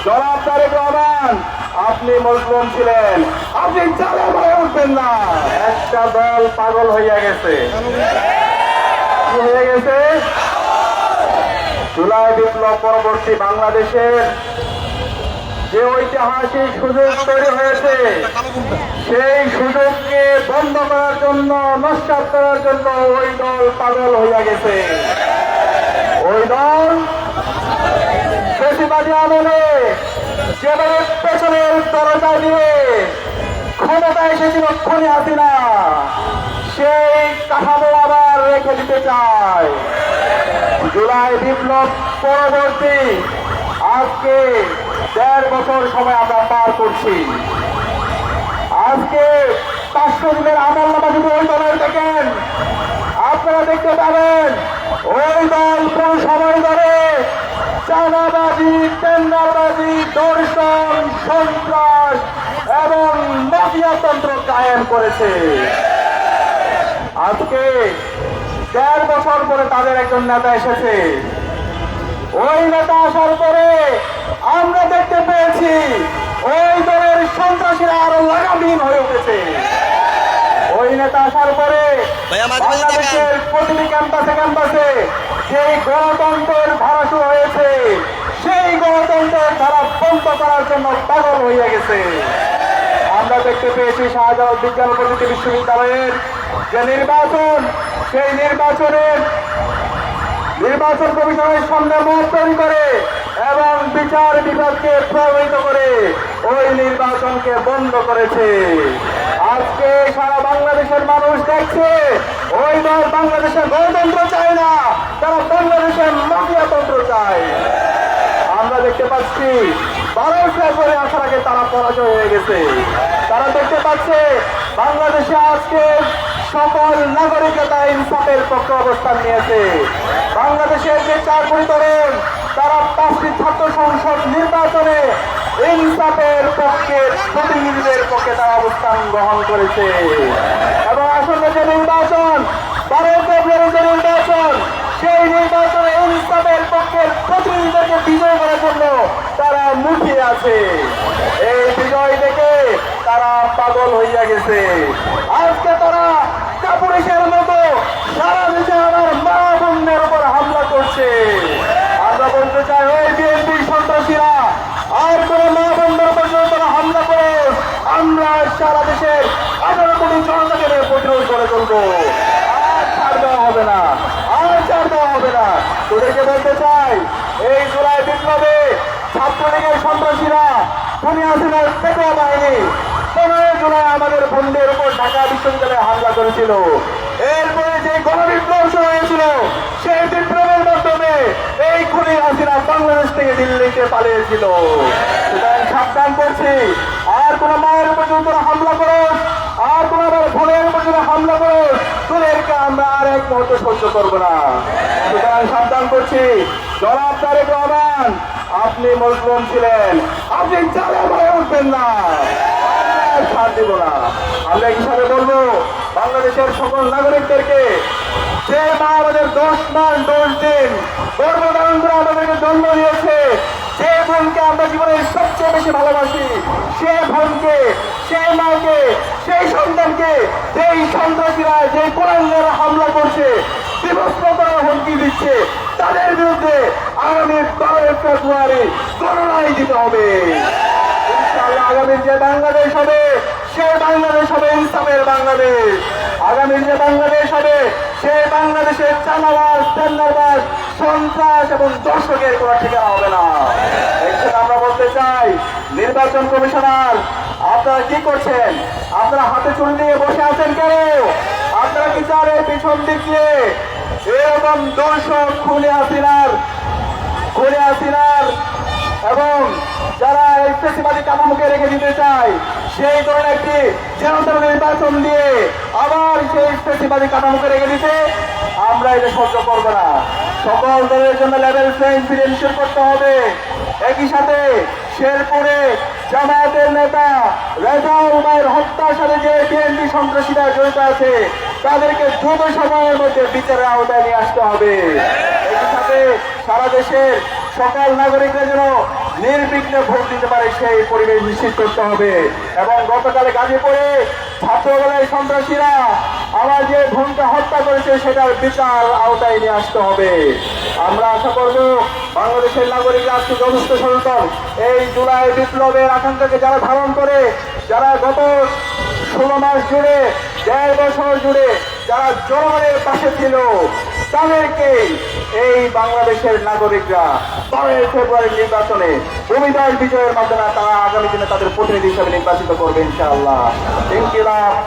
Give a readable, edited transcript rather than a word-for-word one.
জনাব তারেক রহমান, আপনি মজলুম ছিলেন, আপনি চালে ভয়ে উঠবেন না। একটা দল পাগল হইয়া গেছে। কি হয়ে গেছে? জুলাই বিপ্লব পরবর্তী বাংলাদেশের যে ঐতিহাসিক সুযোগ তৈরি হয়েছে, সেই সুযোগকে বন্ধ করার জন্য, নস্যাৎ করার জন্য ওই দল পাগল হইয়া গেছে। ওই দল ফ্যাসিবাদী আমলে যেভাবে পেছনের দরজা দিয়ে ক্ষমতা এসেছিল খুনি হাসিনা, সেই কাঠামো আবার রেখে দিতে চায়। জুলাই বিপ্লব পরবর্তী আজকে ১.৫ বছর সময় আমরা পার করছি। আজকে ৫০০ দিনের আমল নামা যদি ওই দলের দেখেন, আপনারা দেখতে পাবেন ওই দল কোন সময় ধরে চাঁদাবাজি, টেন্ডারবাজি, ধর্ষণ, সন্ত্রাস এবং মাফিয়াতন্ত্র কায়েম করেছে। আজকে ১.৫ বছর পরে তাদের একজন নেতা এসেছে। ওই নেতা আসার পরে আমরা দেখতে পেয়েছি ওই দলের সন্ত্রাসীরা আরো লাগামহীন হয়ে উঠেছে। ওই নেতা আসার পরে বাংলাদেশের প্রতিটি ক্যাম্পাসে ক্যাম্পাসে সেই গণতন্ত্রের ধারা শুরু হয়েছে, সেই গণতন্ত্রের ধারা বন্ধ করার জন্য পাগল হয়ে গেছে। আমরা দেখতে পেয়েছি শাহজালাল বিজ্ঞান ও প্রযুক্তি বিশ্ববিদ্যালয়ের যে নির্বাচন, সেই নির্বাচন কমিশনের সামনে মত তৈরি করে এবং বিচার বিভাগকে প্রভাবিত করে ওই নির্বাচনকে বন্ধ করেছে। আজকে সারা বাংলাদেশের মানুষ দেখছে ওই দল বাংলাদেশের গণতন্ত্র চায় না, তারা বাংলাদেশের মাফিয়াতন্ত্র চায়। আমরা দেখতে পাচ্ছি ১২ ফেব্রুয়ারি আসার আগে তারা পরাজয় হয়ে গেছে। তারা দেখতে পাচ্ছে বাংলাদেশে আজকে সকল নাগরিকতা ইনসাফের পক্ষে অবস্থান নিয়েছে। বাংলাদেশের যে ৪ কোটি তরুণ, তারা ৫টি ছাত্র সংসদ নির্বাচনে ইনসাফের পক্ষে, প্রতিনিধিদের পক্ষে তারা অবস্থান গ্রহণ করেছে। এবং আসন্ন যে নির্বাচন, ১২ ফেব্রুয়ারি যে নির্বাচন, সেই নির্বাচনে ইনসাফের পক্ষের প্রতিনিধিদেরকে বিজয় করার জন্য তারা মুখিয়ে আছে। এই বিজয় দেখে তারা পাগল হইয়া গেছে। আজকে তারা কাপুরুষের মতো সারা দেশে আমার মা বোনদের উপর হামলা করছে। আমরা বলতে চাই, ওই বিএনপি সন্ত্রাসীরা আর কোন মা বোনদের উপর তারা হামলা করে আমরা সারা দেশের ১৮ কোটি জনতাকে প্রতিরোধ করে চলবো। আর ছাড় দেওয়া হবে না, আর ছাড় দেওয়া হবে না। তোদেরকে বলতে চাই, এই জুলাই বিপ্লবে ছাত্রলীগের সন্ত্রাসীরা, খুনি হাসিনার পেটোয়া বাহিনী ১৫ জুলাই আমাদের বোনদের উপর ঢাকা বিশ্ববিদ্যালয়ে হামলা করেছিল। এরপরে যে গণবিপ্লব শুরু হয়েছিল, সেই বিপ্লবের মাধ্যমে এই খুনি হাসিনা বাংলাদেশ থেকে দিল্লিতে পালিয়েছিল। সুতরাং সাবধান করছি, আর কোন মায়ের উপর যদি তোরা হামলা করো, আর কোন বোনের উপর যদি হামলা করো, তোদেরকে আমরা আর এক মুহূর্ত সহ্য করবো না। সুতরাং সাবধান করছি, জনাব তারেক রহমান, আপনি মজলুম ছিলেন, আপনি চালে ভয়ে উঠবেন না, ছাড় দিব না। আমরা হিসাবে বলবো বাংলাদেশের সকল নাগরিকদেরকে, যে মা আমাদের ১০ মাস ১০ দিন গর্ভধারণ করে আমাদেরকে জন্ম দিয়েছে, যে বোনকে আমরা জীবনের সবচেয়ে বেশি ভালোবাসি, সে বোনকে, সেই মাকে, সেই সন্তানকে যেই সন্ত্রাসীরা, যে কোরআনরা হামলা করছে, বিভস্ত করার হুমকি দিচ্ছে, তাদের বিরুদ্ধে আগামী ১২ ফেব্রুয়ারি গণনায় দিতে হবে। আগামীর যে বাংলাদেশ হবে, সে বাংলাদেশ হবে ইনসাফের বাংলাদেশ। আগামীর যে বাংলাদেশ হবে, সে বাংলাদেশের চাঁদাবাজ, টেন্ডারবাজ, সন্ত্রাস এবং দর্শকের কোনো ঠিকানা হবে না। এক্ষেত্রে আমরা বলতে চাই, নির্বাচন কমিশনার, আপনারা কি করছেন? আপনারা হাতে চুল নিয়ে বসে আছেন কেন? আপনারা কি চান এই পিছন দিক দিয়ে এরকম দর্শক খুনি হাসিনার এবং যারা এই ফ্যাসিবাদী কাঠামোকে রেখে দিতে চায়, সেই ধরনের একটি জনতার নির্বাচন দিয়ে আবার সেই ফ্যাসিবাদী কাঠামোকে রেখে দিতে আমরা এটা সহ্য করবো না। সকল দলের জন্য লেভেল প্লেইং ফিল্ড এনশিওর করতে হবে। একই সাথে শেরপুরে জামায়াতের নেতা রেজাউল ভাইয়ের হত্যার সাথে যে বিএনপি সন্ত্রাসীরা জড়িত আছে, তাদেরকে দ্রুত সময়ের মধ্যে বিচারের আওতায় নিয়ে আসতে হবে। একই সাথে সারা দেশের সকল নাগরিকরা যেন নির্বিঘ্নে ভোট দিতে পারে সেই পরিবেশ নিশ্চিত করতে হবে। এবং গতকালে গাজীপুরে ছাত্রদলের সন্ত্রাসীরা আমার যে বোনকে হত্যা করেছে সেটার বিচার আওতায় নিয়ে আসতে হবে। আমরা আশা করব বাংলাদেশের নাগরিকরা আজকে যথেষ্ট সচেতন। এই জুলাই বিপ্লবের আকাঙ্ক্ষাকে যারা ধারণ করে, যারা গত 16 মাস জুড়ে, 1.5 বছর জুড়ে যারা জনগণের পাশে ছিল, তাদেরকে এই বাংলাদেশের নাগরিকরা 12 ফেব্রুয়ারি নির্বাচনে ভূমিদল বিজয়ের মাধ্যমে তারা আগামী দিনে তাদের প্রতিনিধি হিসেবে নির্বাচিত করবে ইনশাআল্লাহ। ইনকিলাব